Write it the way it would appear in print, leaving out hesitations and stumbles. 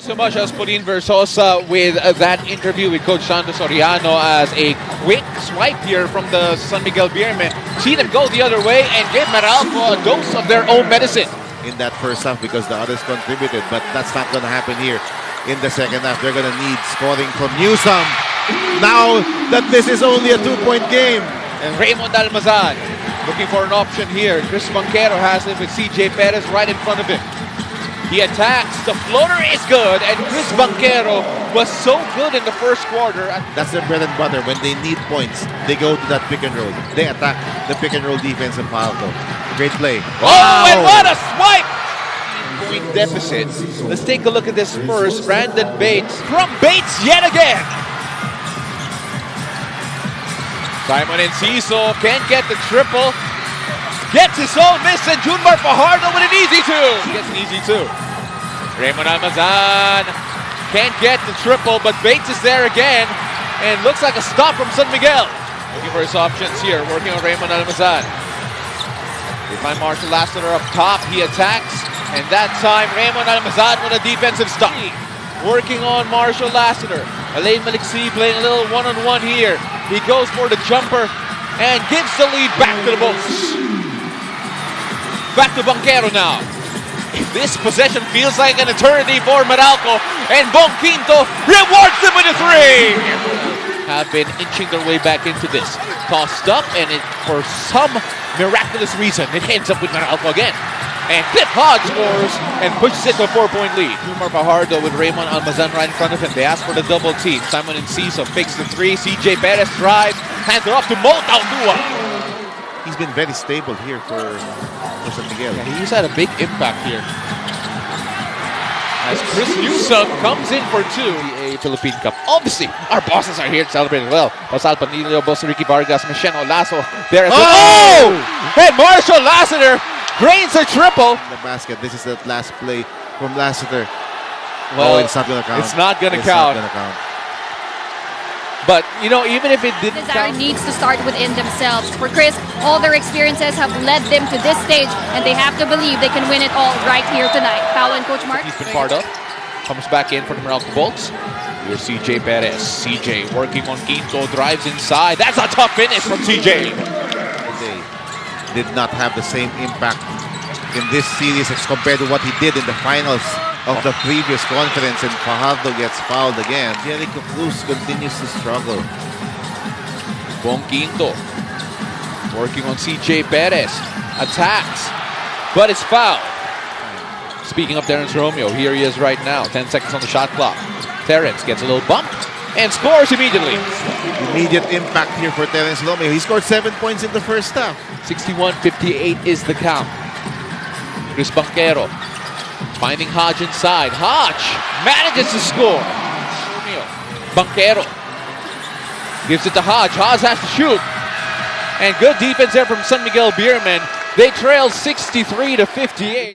so much as Pauline Versosa with that interview with Coach Sando Soriano as a quick swipe here from the San Miguel Beermen. See them go the other way and give Meralco a dose of their own medicine. In that first half because the others contributed, but that's not going to happen here in the second half. They're going to need scoring from Newsome now that this is only a 2-point game. And Raymond Almazan looking for an option here. Chris Banquero has it with CJ Perez right in front of him. He attacks, the floater is good, and Chris Banquero was so good in the first quarter. That's their bread and butter. When they need points, they go to that pick and roll. They attack the pick and roll defense of Meralco. Great play. Wow. Oh, and what a swipe! Point deficit. Let's take a look at this first. Brandon Bates from Bates yet again. Simon Enciso can't get the triple. Gets his own miss, and Junmar Fajardo with an easy two. Gets an easy two. Raymond Almazan can't get the triple, but Bates is there again. And looks like a stop from San Miguel. Looking for his options here, working on Raymond Almazan. They find Marshall Lassiter up top. He attacks, and that time Raymond Almazan with a defensive stop. Working on Marshall Lassiter. Alain Maliksi playing a little one-on-one here. He goes for the jumper and gives the lead back to the Bolts. Back to Banquero now. This possession feels like an eternity for Meralco, and Bong Quinto rewards them with a three. Have been inching their way back into this. Tossed up, and for some miraculous reason, it ends up with Meralco again. And Cliff Hodge scores and pushes it to a 4-point lead. Junmar Fajardo with Raymond Almazan right in front of him. They ask for the double team. Simon Enciso fakes the three. CJ Perez drives, hands it off to Mo Taudua. He's been very stable here for San Miguel. Yeah, he's had a big impact here. As Chris Newsome comes in for two. PBA Philippine Cup. Obviously, our bosses are here to celebrate as well. Basal Panilio, Boss Ricky Vargas, Michelle Olaso. There as well. Oh! And Marshall Lassiter drains a triple. The basket. This is the last play from Lassiter. Well, it's not going to count. It's not going to count. count. But, you know, even if it didn't Desire count, needs to start within themselves. For Chris, all their experiences have led them to this stage, and they have to believe they can win it all right here tonight. Paolo and Coach Mark. he's been fired up. Comes back in for the Meralco Bolts. Here's CJ Perez. CJ working on Quinto, drives inside. That's a tough finish from CJ. They did not have the same impact in this series as compared to what he did in the finals of the previous conference, and Fajardo gets fouled again. Jericho Cruz continues to struggle. Bong Quinto working on CJ Perez. Attacks, but it's fouled. Speaking of Terrence Romeo, here he is right now. 10 seconds on the shot clock. Terrence gets a little bump and scores immediately. Immediate impact here for Terrence Romeo. He scored 7 points in the first half. 61-58 is the count. Chris Banquero finding Hodge inside. Hodge manages to score. Banquero gives it to Hodge. Hodge has to shoot. And good defense there from San Miguel Beermen. They trail 63-58.